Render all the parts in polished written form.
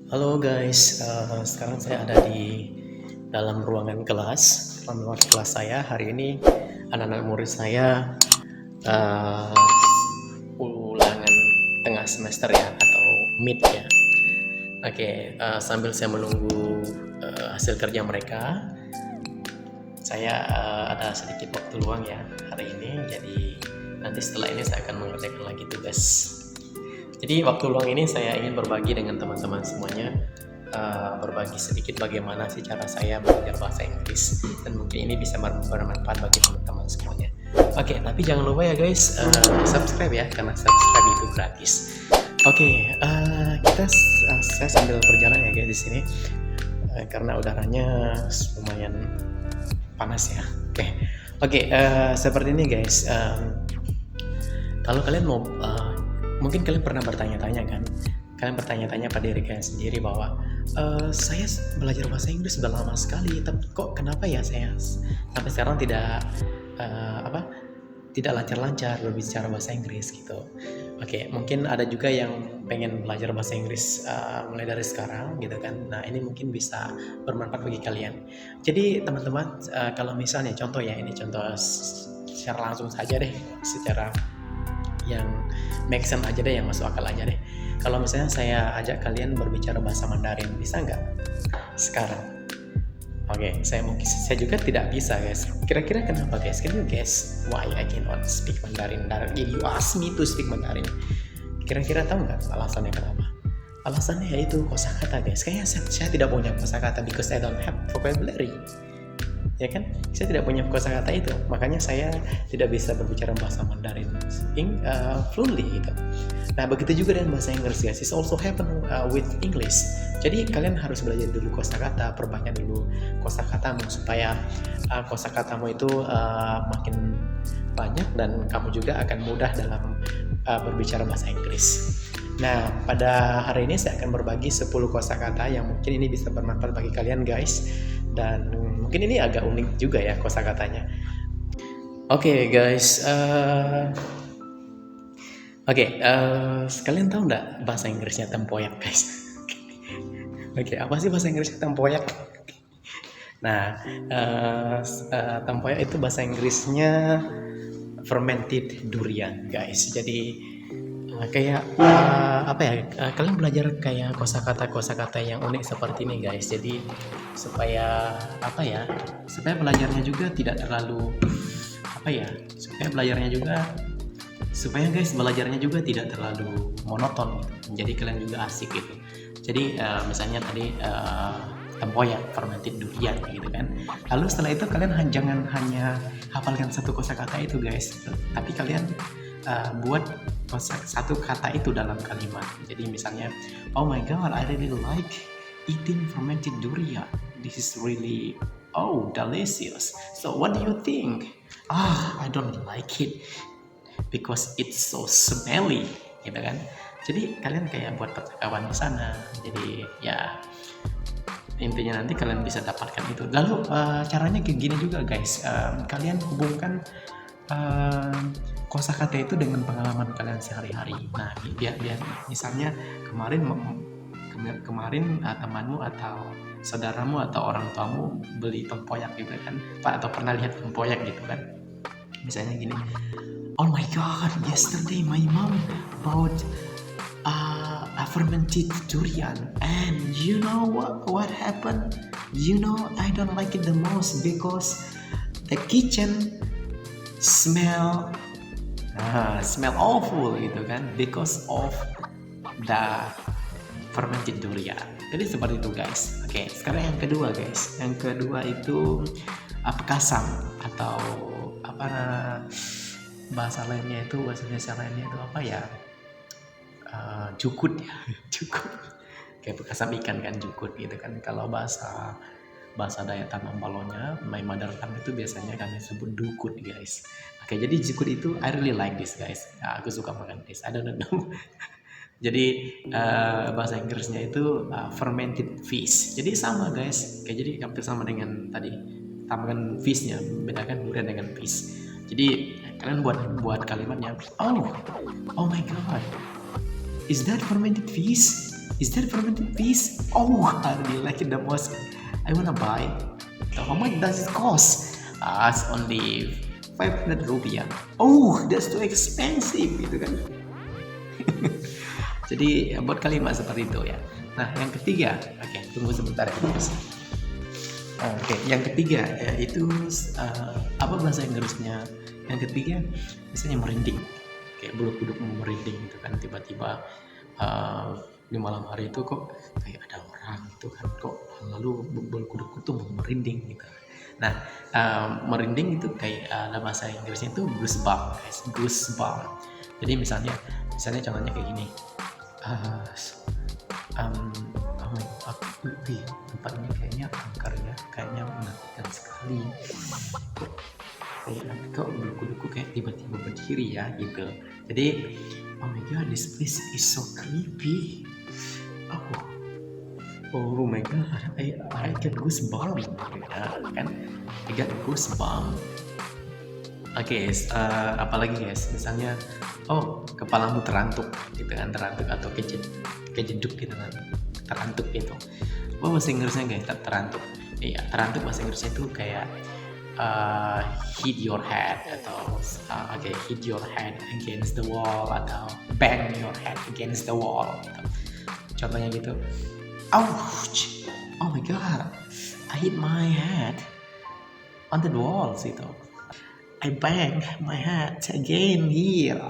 Halo guys, sekarang saya ada di dalam dalam ruangan kelas saya. Hari ini anak-anak murid saya uh, ulangan tengah semester ya, atau mid ya. Oke, sambil saya menunggu hasil kerja mereka, saya ada sedikit waktu luang ya hari ini. Jadi nanti setelah ini saya akan mengerjakan lagi tugas. Jadi waktu luang ini saya ingin berbagi dengan teman-teman semuanya, berbagi sedikit bagaimana sih cara saya belajar bahasa Inggris, dan mungkin ini bisa bermanfaat bagi teman-teman semuanya. Oke, tapi jangan lupa ya guys, subscribe ya, karena subscribe itu gratis. Oke, saya sambil berjalan ya guys di sini, karena udaranya lumayan panas ya. Oke, seperti ini guys. Kalau kalian mau mungkin kalian pernah bertanya-tanya kan, kalian bertanya-tanya pada diri kalian sendiri bahwa saya belajar bahasa Inggris sudah lama sekali, tapi kok kenapa ya saya sampai sekarang tidak lancar-lancar berbicara bahasa Inggris gitu. Oke, mungkin ada juga yang pengen belajar bahasa Inggris mulai dari sekarang gitu kan. Nah, ini mungkin bisa bermanfaat bagi kalian. Jadi teman-teman, kalau misalnya contoh ya, ini contoh secara langsung saja deh, secara yang make sense aja deh, yang masuk akal aja deh. Kalau misalnya saya ajak kalian berbicara bahasa Mandarin, bisa nggak sekarang? Oke, saya juga tidak bisa guys. Kira-kira kenapa guys? Can you guess why I cannot speak Mandarin? If you ask me to speak Mandarin, kira-kira tahu nggak alasannya kenapa? Alasannya yaitu kosakata guys. Kayaknya saya tidak punya kosakata because I don't have vocabulary. Ya kan, saya tidak punya kosakata itu, makanya saya tidak bisa berbicara bahasa Mandarin fluently gitu. Nah, begitu juga dengan bahasa Inggris guys. It's also happen with English. Jadi kalian harus belajar dulu kosakata, perbanyak dulu kosakatamu supaya kosakatamu itu makin banyak dan kamu juga akan mudah dalam berbicara bahasa Inggris. Nah, pada hari ini saya akan berbagi 10 kosakata yang mungkin ini bisa bermanfaat bagi kalian guys. Dan mungkin ini agak unik juga ya kosakatanya. Oke guys, kalian tahu nggak bahasa Inggrisnya tempoyak guys? Oke, apa sih bahasa Inggrisnya tempoyak? Nah, tempoyak itu bahasa Inggrisnya fermented durian guys. Jadi kalian belajar kayak kosakata yang unik seperti ini guys. Jadi supaya belajarnya juga tidak terlalu supaya guys belajarnya juga tidak terlalu monoton, jadi kalian juga asik gitu. Jadi misalnya tadi tempoyak, fermented durian gitu kan. Lalu setelah itu kalian jangan hanya hafalkan satu kosakata itu guys, tapi kalian buat satu kata itu dalam kalimat. Jadi misalnya, oh my god, I really like eating fermented durian. This is really delicious. So what do you think? I don't like it because it's so smelly, gitu kan. Jadi kalian kayak buat percakapan di sana. Jadi ya intinya nanti kalian bisa dapatkan itu. Lalu caranya kayak gini juga guys. Kalian hubungkan kosakata itu dengan pengalaman kalian sehari-hari. Nah, biar misalnya kemarin temanmu atau saudaramu atau orang tuamu beli tempoyak gitu kan, atau pernah lihat tempoyak gitu kan. Misalnya gini, oh my god, yesterday my mom bought a fermented durian, and you know what happened? You know, I don't like it the most because the kitchen smell awful gitu kan, because of the fermented durian. Jadi seperti itu guys. Oke, sekarang yang kedua guys. Yang kedua itu pekasam, atau bahasa Indonesia lainnya itu apa ya? Jukut ya. Jukut. Kayak pekasam ikan kan, jukut gitu kan. Kalau bahasa Daya Taman Balonya, my mother tongue itu biasanya kami sebut dukut guys. Oke, jadi jukut itu I really like this guys. Aku suka makan this. I don't know. Jadi bahasa Inggrisnya itu fermented fish. Jadi sama guys. Jadi hampir sama dengan tadi. Tambahkan fishnya, bedakan durian dengan fish. Jadi kalian buat kalimatnya. Oh my god. Is that fermented fish? Is that fermented peas? Oh, I really like it the most. I wanna buy. So how much does it cost? It's only 500 rupiah. Oh, that's too expensive gitu kan. Jadi buat kalimat seperti itu ya. Nah, yang ketiga, oke, tunggu sebentar ya guys. Oke, yang ketiga yaitu apa bahasa Inggrisnya? Yang ketiga, misalnya merinding, kayak bulu kuduk merinding gitu kan, tiba-tiba di malam hari itu kok kayak ada orang gitu kan, kok lalu bulu kudukku tuh merinding gitu. Nah, merinding itu kayak ada bahasa Inggrisnya itu goosebump, guys, goosebump. Jadi misalnya contohnya kayak gini. Tempat ini kayaknya angker ya, kayaknya menakutkan sekali. Kok bulu kudukku kayak tiba-tiba berdiri ya gitu. Jadi, oh my god, this place is so creepy. Oh my god, I get goosebump, ya, kan? I get goosebump. Oke, apalagi guys, misalnya, kepalamu terantuk gitu kan, terantuk atau kejeduk gitu kan, terantuk gitu. Bahasa Inggrisnya guys, terantuk. Iya, terantuk bahasa Inggrisnya itu kayak hit your head atau hit your head against the wall atau bang your head against the wall gitu. Contohnya gitu. Ouch! Oh my god, I hit my head on the walls gitu. I bang my head again here.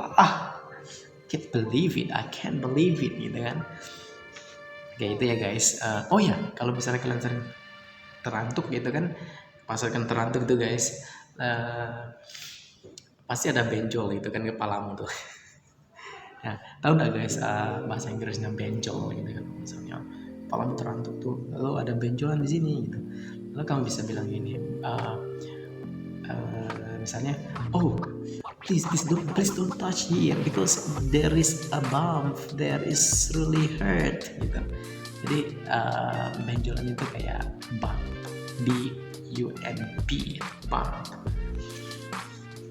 Can't believe it, I can't believe it gitu kan. Oke, itu ya guys. Oh ya, kalau misalnya kalian sering terantuk gitu kan, pasalkan terantuk tuh guys, pasti ada benjol gitu kan kepalamu tuh. Nah, tahu nggak guys bahasa Inggrisnya benjol gitu kan? Misalnya kepalamu terantuk tuh, lalu ada benjolan di sini gitu. Lalu kamu bisa bilang gini, misalnya, please don't touch here because there is a bump, there is really hurt gitu. Jadi benjolan itu kayak bump, BUMP, bump.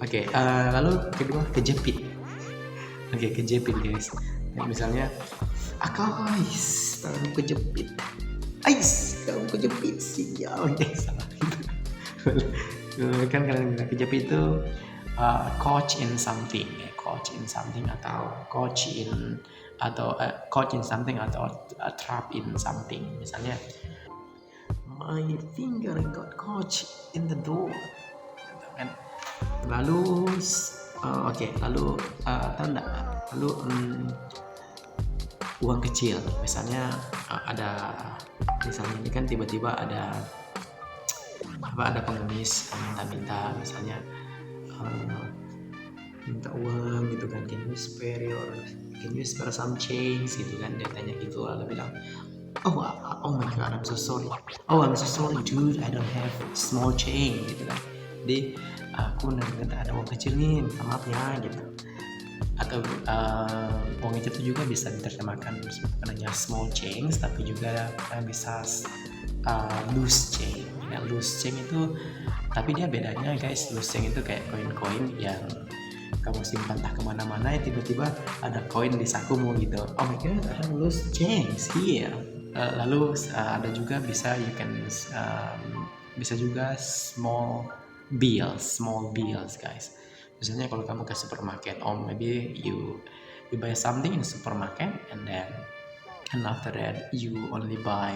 Oke, lalu kedua kejepit. Oke, kejepit guys. Misalnya, guys, kamu kejepit. Kamu kejepit sial guys. Kan kalian bilang kejepit itu coach in something atau coach in something atau trap in something. Misalnya, my finger got caught in the door. Kan? Lalu uang kecil. Misalnya misalnya ini kan tiba-tiba ada pengemis minta misalnya minta uang gitu kan, can you spare some change gitu kan, dia tanya gitu, lalu bilang oh my god, I'm so sorry dude, I don't have small change gitu kan. Jadi aku nggak ada uang kecil nih, minta maaf ya gitu. Atau uang kecil itu juga bisa diterjemahkan sebenarnya small change, tapi juga bisa loose change. Ya, loose change itu, tapi dia bedanya guys, loose change itu kayak koin-koin yang kamu simpan entah kemana-mana, ya tiba-tiba ada koin di sakumu gitu. Oh my god, I have loose change here. Lalu ada juga bisa juga small bills guys. Misalnya kalau kamu ke supermarket, maybe you buy something in the supermarket and after that you only buy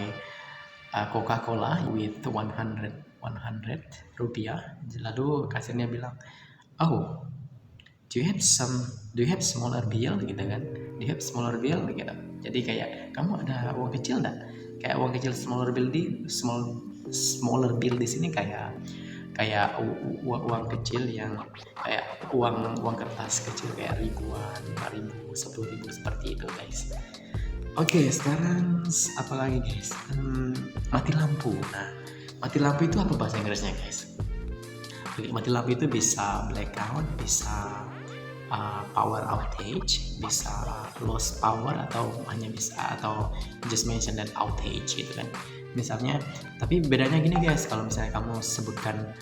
Coca-Cola with 100 rupiah. Lalu kasirnya bilang, do you have smaller bill gitu kan? Do you have smaller bill gitu. Jadi kayak kamu ada uang kecil enggak? Kayak uang kecil smaller bill di sini kayak uang kecil yang kayak uang kertas kecil kayak ribuan, 5.000, 10.000 seperti itu guys. Oke, sekarang apa lagi guys? Mati lampu. Nah, mati lampu itu apa bahasa Inggrisnya guys? Mati lampu itu bisa blackout, bisa power outage, bisa lost power, atau just mention that outage gitu kan. Misalnya, tapi bedanya gini guys, kalau misalnya kamu sebutkan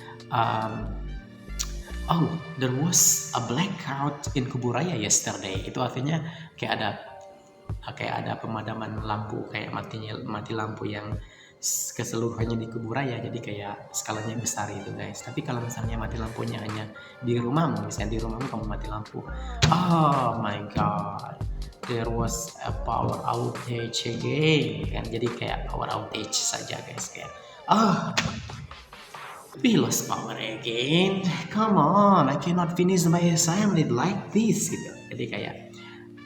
there was a blackout in Kuburaya yesterday, itu artinya kayak ada kayak ada pemadaman lampu, kayak mati lampu yang keseluruhannya di kuburan ya, jadi kayak skalanya besar itu guys. Tapi kalau misalnya mati lampunya hanya di rumahmu, misalnya di rumahmu kamu mati lampu, oh my god, there was a power outage again kan, jadi kayak power outage saja guys, kayak we lost power again, come on, I cannot finish my assignment like this gitu. Jadi kayak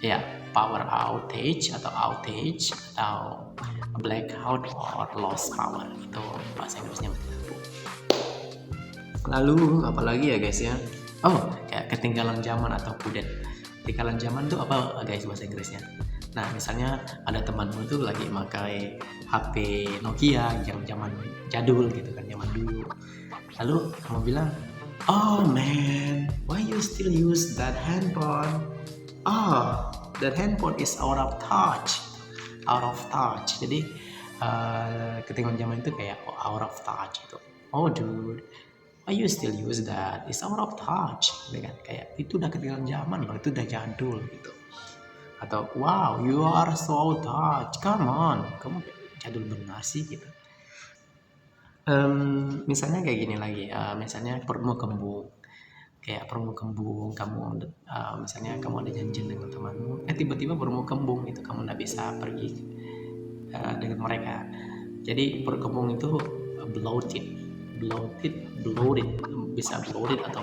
ya power outage atau blackout or lost power, itu bahasa Inggrisnya mati lampu. Lalu apalagi ya guys ya, kayak ketinggalan zaman atau kudet. Ketinggalan zaman tuh apa guys bahasa Inggrisnya? Nah misalnya ada temanmu tuh lagi pakai HP Nokia yang zaman jadul gitu kan, zaman dulu, lalu kamu bilang, oh man, why you still use that handphone? That handphone is out of touch. Jadi ketinggalan zaman itu kayak out of touch itu. Oh dude, why you still use that? It's out of touch. Kan? Kayak itu udah ketinggalan zaman loh, itu udah jadul gitu. Atau wow, you are so out of touch. Come on, kamu jadul benar sih gitu. Misalnya kayak gini lagi, misalnya perutmu kembung. Kayak perutmu kembung, kamu misalnya kamu ada janjian dengan temanmu, tiba-tiba perutmu kembung, itu kamu nggak bisa pergi dengan mereka. Jadi perut kembung itu bloated, bisa bloated atau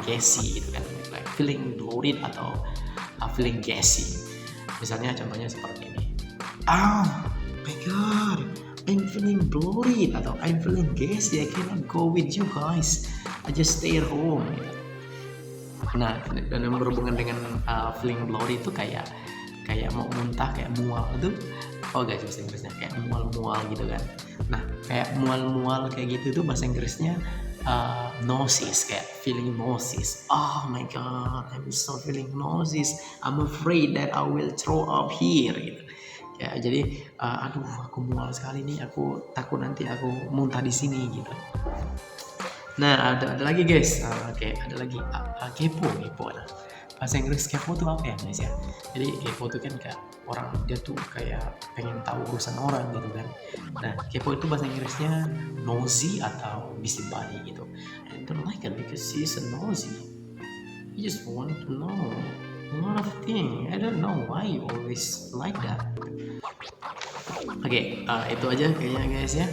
gassy gitu kan, like feeling bloated atau feeling gassy. Misalnya contohnya seperti ini, oh my god, I'm feeling bloated atau I'm feeling gassy, I cannot go with you guys, I just stay at home. Nah, dan yang berhubungan dengan feeling bloated itu kayak mau muntah, kayak mual itu, guys bahasa Inggrisnya kayak mual gitu kan. Nah, kayak mual kayak gitu tuh bahasa Inggrisnya nauseous, kayak feeling nauseous. Oh my god, I'm so feeling nauseous, I'm afraid that I will throw up here gitu. Ya, jadi aduh aku mual sekali nih, aku takut nanti aku muntah di sini gitu. Nah ada lagi guys, ada lagi kepo. Nah, bahasa Inggris kepo tuh apa ya guys ya? Jadi kepo tuh kan kayak orang, dia tuh kayak pengen tahu urusan orang gitu kan. Nah kepo itu bahasa Inggrisnya nosy atau busybody gitu. I don't like it because she's a nosy. You just want to know a lot of things. I don't know why you always like that. Oke, itu aja kayaknya guys ya.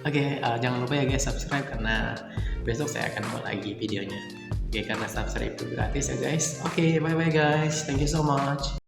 Oke, jangan lupa ya guys subscribe, karena besok saya akan buat lagi videonya. Oke, karena subscribe itu gratis ya guys. Oke, bye bye guys. Thank you so much.